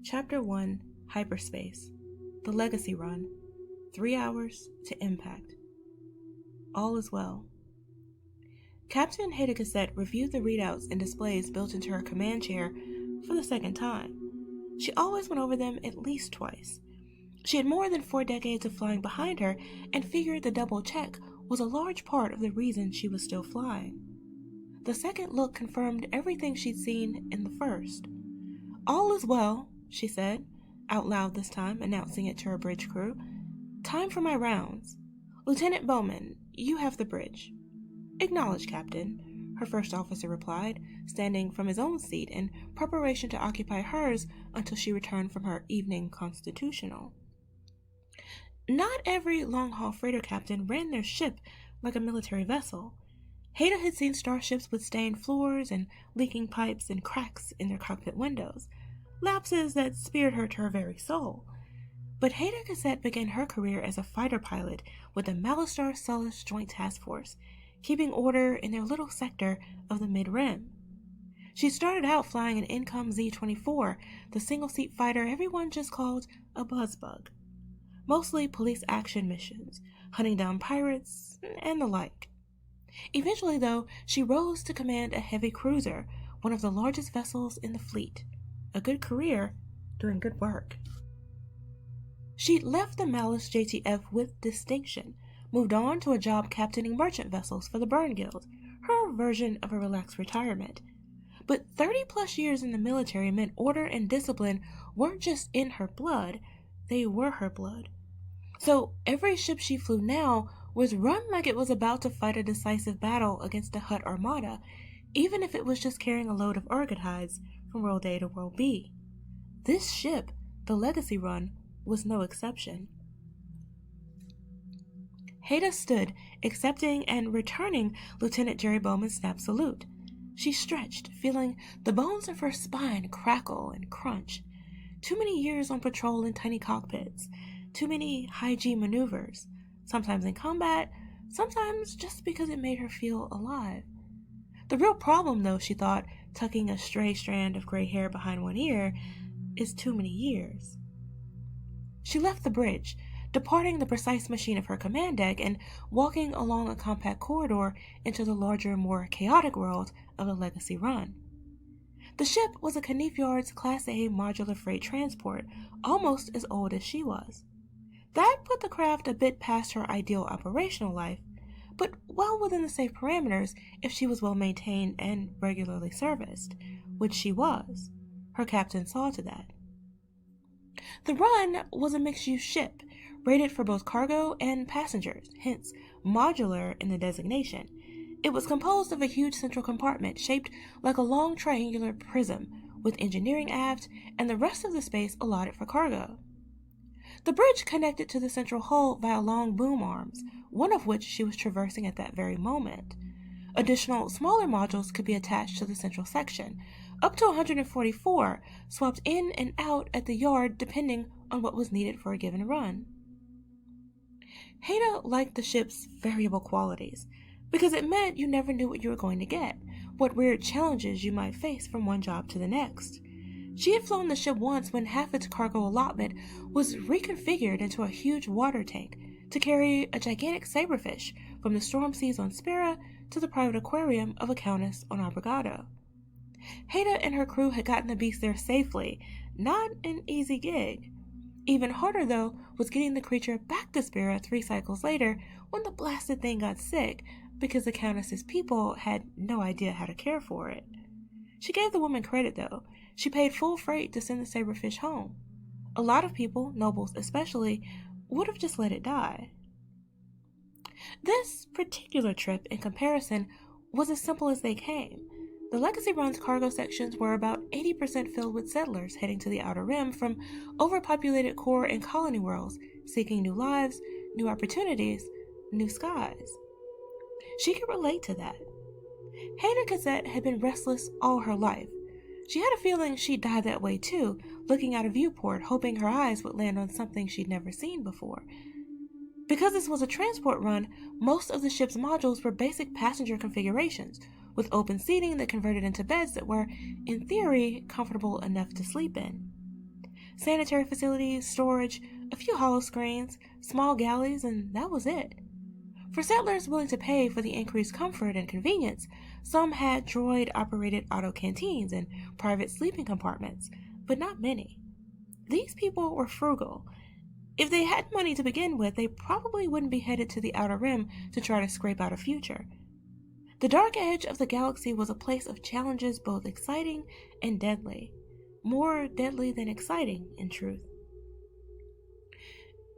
Chapter 1, Hyperspace. The Legacy Run. 3 hours to impact. All is well. Captain Heda Cassette reviewed the readouts and displays built into her command chair for the second time. She always went over them at least twice. She had more than 4 decades of flying behind her and figured the double check was a large part of the reason she was still flying. The second look confirmed everything she'd seen in the first. All is well, she said, out loud this time, announcing it to her bridge crew. Time for my rounds. Lieutenant Bowman, you have the bridge. Acknowledged, Captain, her first officer replied, standing from his own seat in preparation to occupy hers until she returned from her evening constitutional. Not every long-haul freighter captain ran their ship like a military vessel. Heda had seen starships with stained floors and leaking pipes and cracks in their cockpit windows, lapses that speared her to her very soul. But Heda Cassette began her career as a fighter pilot with the Malistar Sullus Joint Task Force, keeping order in their little sector of the Mid-Rim. She started out flying an Incom Z-24, the single-seat fighter everyone just called a buzzbug. Mostly police action missions, hunting down pirates, and the like. Eventually, though, she rose to command a heavy cruiser, one of the largest vessels in the fleet. A good career, doing good work. She left the Malice JTF with distinction, moved on to a job captaining merchant vessels for the Burn Guild, her version of a relaxed retirement. But 30-plus years in the military meant order and discipline weren't just in her blood, they were her blood. So every ship she flew now was run like it was about to fight a decisive battle against a Hutt armada, even if it was just carrying a load of Urgot hides from World A to World B. This ship, the Legacy Run, was no exception. Heda stood, accepting and returning Lieutenant Jerry Bowman's snap salute. She stretched, feeling the bones of her spine crackle and crunch. Too many years on patrol in tiny cockpits, too many high-G maneuvers, sometimes in combat, sometimes just because it made her feel alive. The real problem, though, she thought, tucking a stray strand of gray hair behind one ear, is too many years. She left the bridge, departing the precise machine of her command deck and walking along a compact corridor into the larger, more chaotic world of the Legacy Run. The ship was a Knife Yards Class A modular freight transport, almost as old as she was. That put the craft a bit past her ideal operational life, but well within the safe parameters if she was well maintained and regularly serviced, which she was. Her captain saw to that. The Run was a mixed-use ship, rated for both cargo and passengers, hence modular in the designation. It was composed of a huge central compartment shaped like a long triangular prism, with engineering aft and the rest of the space allotted for cargo. The bridge connected to the central hull via long boom arms, one of which she was traversing at that very moment. Additional smaller modules could be attached to the central section, up to 144, swapped in and out at the yard depending on what was needed for a given run. Heda liked the ship's variable qualities, because it meant you never knew what you were going to get, what weird challenges you might face from one job to the next. She had flown the ship once when half its cargo allotment was reconfigured into a huge water tank to carry a gigantic saberfish from the storm seas on Spira to the private aquarium of a countess on Abrigado. Heda and her crew had gotten the beast there safely, not an easy gig. Even harder, though, was getting the creature back to Spira 3 cycles later when the blasted thing got sick because the countess's people had no idea how to care for it. She gave the woman credit, though. She paid full freight to send the saberfish home. A lot of people, nobles especially, would have just let it die. This particular trip, in comparison, was as simple as they came. The Legacy Run's cargo sections were about 80% filled with settlers heading to the Outer Rim from overpopulated core and colony worlds, seeking new lives, new opportunities, new skies. She could relate to that. Heda Cassette had been restless all her life. She had a feeling she'd die that way too, looking out a viewport, hoping her eyes would land on something she'd never seen before. Because this was a transport run, most of the ship's modules were basic passenger configurations, with open seating that converted into beds that were, in theory, comfortable enough to sleep in. sanitary facilities, storage, a few holoscreens, small galleys, and that was it. For settlers willing to pay for the increased comfort and convenience, some had droid-operated auto canteens and private sleeping compartments, but not many. These people were frugal. If they had money to begin with, they probably wouldn't be headed to the Outer Rim to try to scrape out a future. The dark edge of the galaxy was a place of challenges both exciting and deadly. More deadly than exciting, in truth.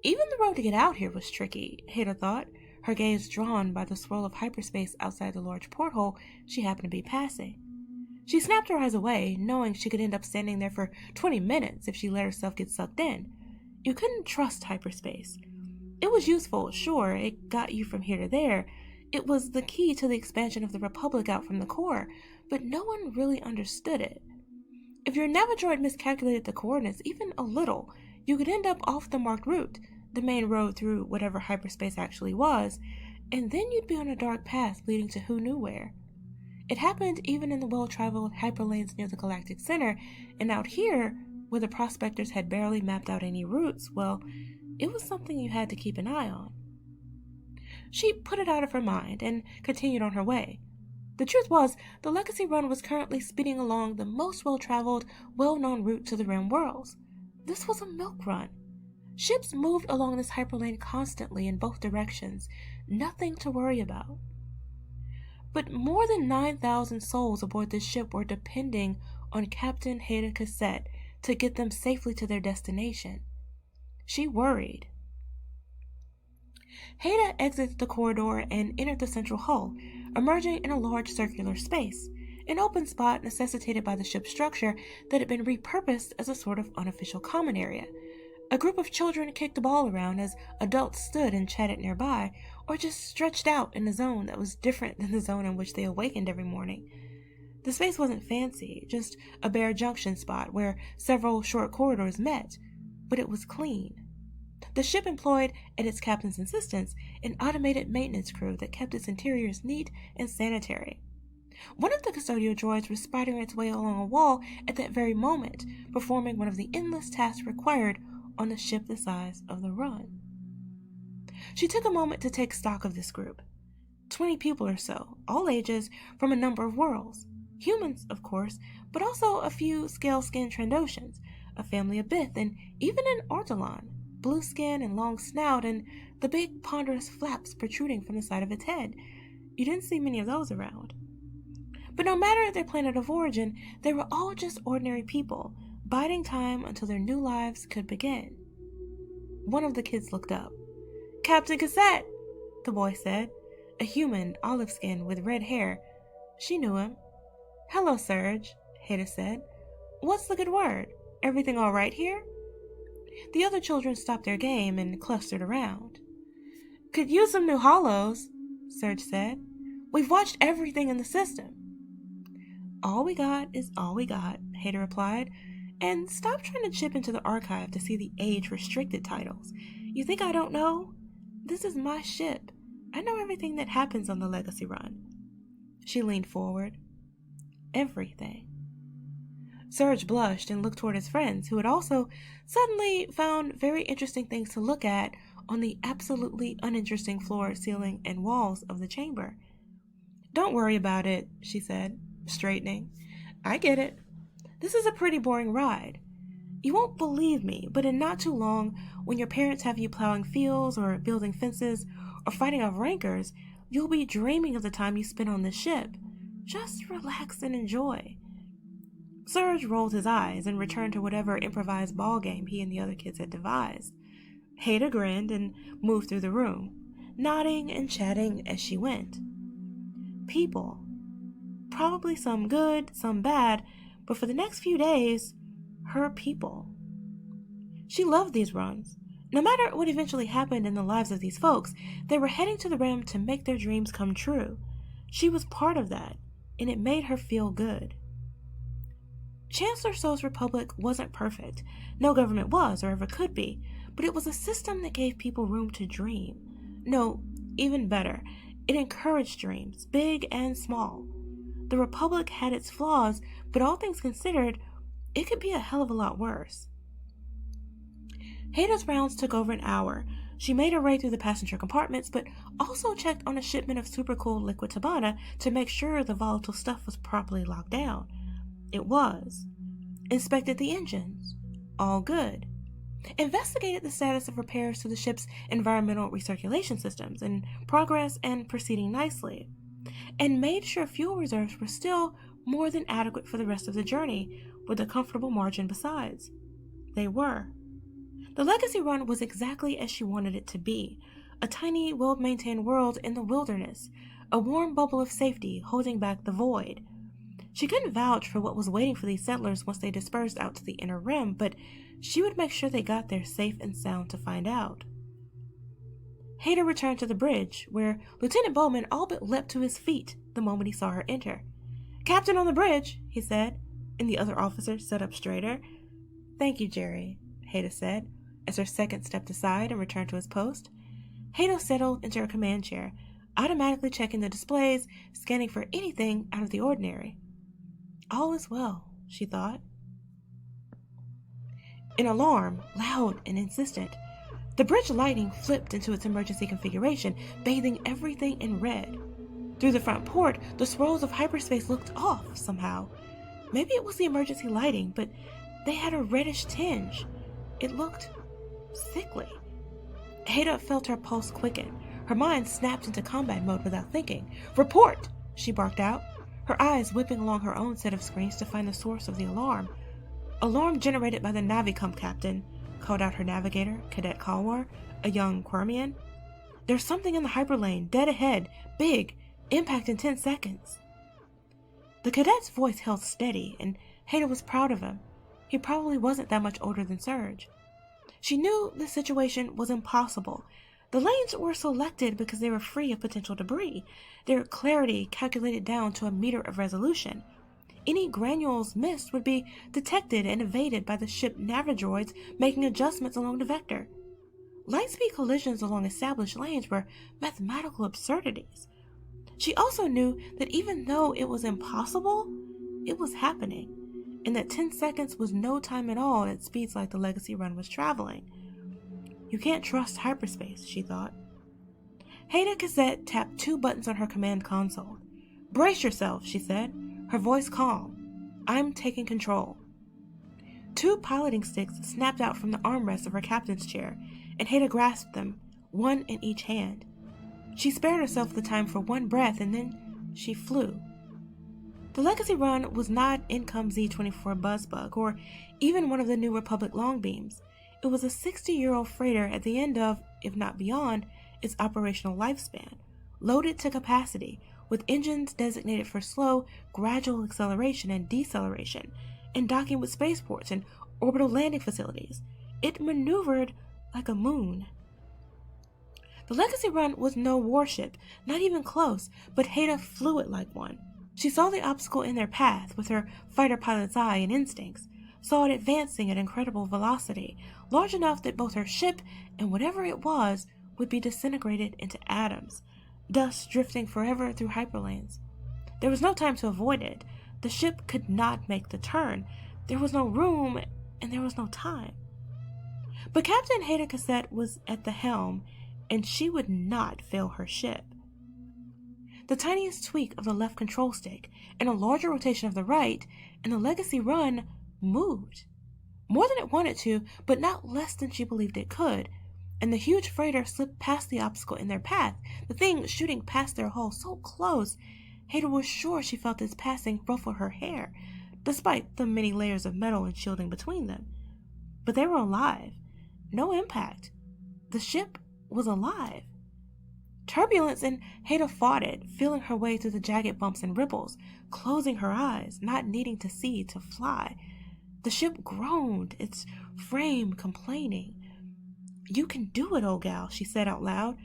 Even the road to get out here was tricky, Hada thought, her gaze drawn by the swirl of hyperspace outside the large porthole she happened to be passing. She snapped her eyes away, knowing she could end up standing there for 20 minutes if she let herself get sucked in. You couldn't trust hyperspace. It was useful, sure, it got you from here to there. It was the key to the expansion of the Republic out from the core, but no one really understood it. If your Navidroid miscalculated the coordinates even a little, you could end up off the marked route, the main road through whatever hyperspace actually was, and then you'd be on a dark path leading to who knew where. It happened even in the well-traveled hyperlanes near the Galactic Center, and out here, where the prospectors had barely mapped out any routes, well, it was something you had to keep an eye on. She put it out of her mind and continued on her way. The truth was, the Legacy Run was currently speeding along the most well-traveled, well-known route to the Rim worlds. This was a milk run. Ships moved along this hyperlane constantly in both directions, nothing to worry about. But more than 9,000 souls aboard this ship were depending on Captain Hada Cassette to get them safely to their destination. She worried. Hada exited the corridor and entered the central hull, emerging in a large circular space, an open spot necessitated by the ship's structure that had been repurposed as a sort of unofficial common area. A group of children kicked a ball around as adults stood and chatted nearby, or just stretched out in a zone that was different than the zone in which they awakened every morning. The space wasn't fancy, just a bare junction spot where several short corridors met, but it was clean. The ship employed, at its captain's insistence, an automated maintenance crew that kept its interiors neat and sanitary. One of the custodial droids was spidering its way along a wall at that very moment, performing one of the endless tasks required on a ship the size of the Run. She took a moment to take stock of this group. 20 people or so, all ages, from a number of worlds. Humans, of course, but also a few scale-skinned Trandoshans, a family of Bith, and even an Ortolan, blue skin and long snout, and the big ponderous flaps protruding from the side of its head. You didn't see many of those around. But no matter their planet of origin, they were all just ordinary people, biding time until their new lives could begin. One of the kids looked up. "Captain Cassette," the boy said, a human, olive-skinned, with red hair. She knew him. "Hello, Serge," Hada said. "What's the good word? Everything all right here?" The other children stopped their game and clustered around. "Could use some new holos," Serge said. "We've watched everything in the system." "All we got is all we got," Hada replied. "And stop trying to chip into the archive to see the age-restricted titles. You think I don't know? This is my ship. I know everything that happens on the Legacy Run." She leaned forward. Everything. Serge blushed and looked toward his friends, who had also suddenly found very interesting things to look at on the absolutely uninteresting floor, ceiling, and walls of the chamber. "Don't worry about it," she said, straightening. "I get it. This is a pretty boring ride. You won't believe me, but in not too long, when your parents have you plowing fields or building fences or fighting off rankers, you'll be dreaming of the time you spent on this ship. Just relax and enjoy." Serge rolled his eyes and returned to whatever improvised ball game he and the other kids had devised. Hada grinned and moved through the room, nodding and chatting as she went. People. Probably some good, some bad, but for the next few days, her people. She loved these runs. No matter what eventually happened in the lives of these folks, they were heading to the Rim to make their dreams come true. She was part of that, and it made her feel good. Chancellor Soule's republic wasn't perfect. No government was or ever could be, but it was a system that gave people room to dream. No, even better, it encouraged dreams, big and small. The republic had its flaws, but all things considered, it could be a hell of a lot worse. Hada's rounds took over an hour. She made her way through the passenger compartments, but also checked on a shipment of super cool liquid tabana to make sure the volatile stuff was properly locked down. It was. Inspected the engines. All good. Investigated the status of repairs to the ship's environmental recirculation systems, in progress and proceeding nicely, and made sure fuel reserves were still more than adequate for the rest of the journey, with a comfortable margin besides. They were. The Legacy Run was exactly as she wanted it to be, a tiny, well-maintained world in the wilderness, a warm bubble of safety holding back the void. She couldn't vouch for what was waiting for these settlers once they dispersed out to the inner rim, but she would make sure they got there safe and sound to find out. Hada returned to the bridge, where Lieutenant Bowman all but leapt to his feet the moment he saw her enter. "Captain on the bridge," he said, and the other officer sat up straighter. "Thank you, Jerry," Hada said, as her second stepped aside and returned to his post. Hada settled into her command chair, automatically checking the displays, scanning for anything out of the ordinary. All is well, she thought. An alarm, loud and insistent. The bridge lighting flipped into its emergency configuration, bathing everything in red. Through the front port, the swirls of hyperspace looked off somehow. Maybe it was the emergency lighting, but they had a reddish tinge. It looked sickly. Hada felt her pulse quicken. Her mind snapped into combat mode without thinking. "Report!" she barked out, her eyes whipping along her own set of screens to find the source of the alarm. "Alarm generated by the Navicom captain," called out her navigator, Cadet Kalwar, a young Quirmian. "There's something in the hyperlane, dead ahead, big, impact in 10 seconds. The cadet's voice held steady, and Hada was proud of him. He probably wasn't that much older than Serge. She knew the situation was impossible. The lanes were selected because they were free of potential debris, their clarity calculated down to a meter of resolution. Any granules missed would be detected and evaded by the ship navidroids making adjustments along the vector. Lightspeed collisions along established lanes were mathematical absurdities. She also knew that even though it was impossible, it was happening, and that 10 seconds was no time at all at speeds like the Legacy Run was traveling. You can't trust hyperspace, she thought. Hada Cassette tapped 2 buttons on her command console. "Brace yourself," she said, her voice calm. "I'm taking control." 2 piloting sticks snapped out from the armrest of her captain's chair, and Hada grasped them, one in each hand. She spared herself the time for one breath, and then she flew. The Legacy Run was not Income Z-24 Buzzbug, or even one of the New Republic Longbeams. It was a 60-year-old freighter at the end of, if not beyond, its operational lifespan, loaded to capacity, with engines designated for slow, gradual acceleration and deceleration, and docking with spaceports and orbital landing facilities. It maneuvered like a moon. The Legacy Run was no warship, not even close, but Hada flew it like one. She saw the obstacle in their path with her fighter pilot's eye and instincts, saw it advancing at incredible velocity, large enough that both her ship and whatever it was would be disintegrated into atoms, dust drifting forever through hyperlanes. There was no time to avoid it. The ship could not make the turn. There was no room, and there was no time. But Captain Hada Cassette was at the helm, and she would not fail her ship. The tiniest tweak of the left control stick and a larger rotation of the right, and the Legacy Run moved. More than it wanted to, but not less than she believed it could, and the huge freighter slipped past the obstacle in their path, the thing shooting past their hull so close, Hada was sure she felt its passing ruffle her hair, despite the many layers of metal and shielding between them. But they were alive. No impact. The ship was alive. Turbulence, and Hada fought it, feeling her way through the jagged bumps and ripples, closing her eyes, not needing to see to fly. The ship groaned, its frame complaining. "You can do it, old gal," she said out loud.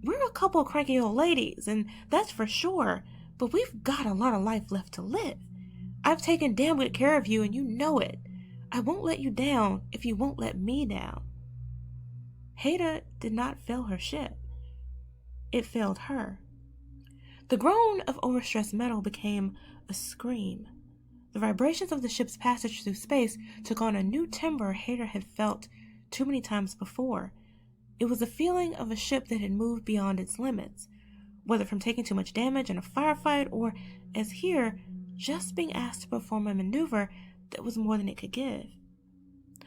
"We're a couple cranky old ladies, and that's for sure, but we've got a lot of life left to live. I've taken damn good care of you, and you know it. I won't let you down if you won't let me down." Hada did not fail her ship. It failed her. The groan of overstressed metal became a scream. The vibrations of the ship's passage through space took on a new timbre Hada had felt too many times before. It was a feeling of a ship that had moved beyond its limits, whether from taking too much damage in a firefight or, as here, just being asked to perform a maneuver that was more than it could give.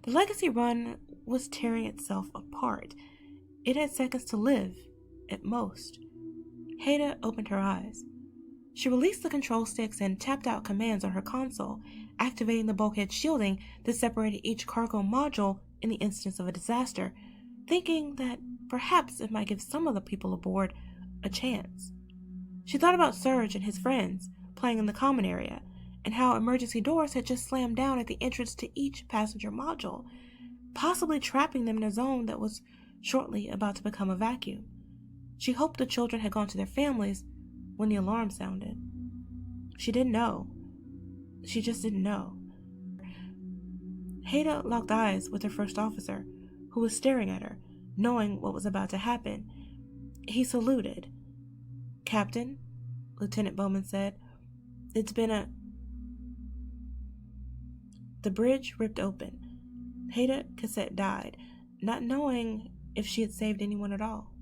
The Legacy run was tearing itself apart. It had seconds to live, at most. Haida opened her eyes. She released the control sticks and tapped out commands on her console, activating the bulkhead shielding that separated each cargo module in the instance of a disaster, thinking that perhaps it might give some of the people aboard a chance. She thought about Serge and his friends playing in the common area, and how emergency doors had just slammed down at the entrance to each passenger module, possibly trapping them in a zone that was shortly about to become a vacuum. She hoped the children had gone to their families when the alarm sounded. She didn't know. She just didn't know. Haida locked eyes with her first officer, who was staring at her, knowing what was about to happen. He saluted. "Captain," Lieutenant Bowman said, "it's been a..." The bridge ripped open. Haida Cassette died, not knowing if she had saved anyone at all.